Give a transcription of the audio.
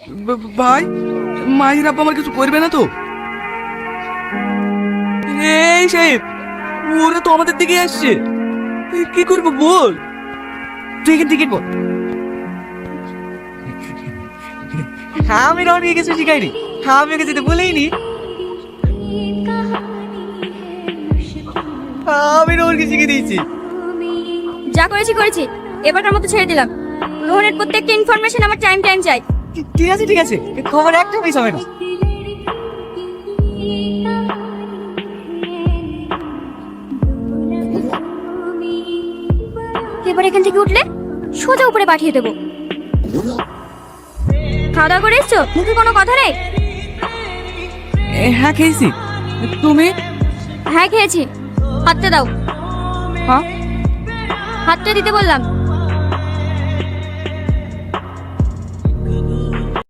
ভাই, মাহির আব্বা আমার কিছু করবে না তো? এই সাহেব, ওরা তো আমাদের দিকে আসছে। কি করবো বল? তুই এখান টিকিট বল। আমি রনিকে কিছু শিখাইনি, আমি ওকে যেতে বলেইনি। আমি রোহনকে শিখিয়ে দিয়েছি। যা করেছি করেছি, এবারকার মতো ছেড়ে দিলাম। রোহনের প্রত্যেকটা ইনফরমেশন আমার টাইম টাইম চাই। ঠিক আছে ঠিক আছে, খবর একটা মিস হবে না। এবার এখান থেকে উঠলে সোজা উপরে পাঠিয়ে দেবো। খাওয়া দাওয়া করে এসছো? মুখে কোনো কথা নেই? হ্যাঁ খেয়েছি, তুমি? হ্যাঁ খেয়েছি। হাতটা দাও। হ্যাঁ, হাতটা দিতে বললাম।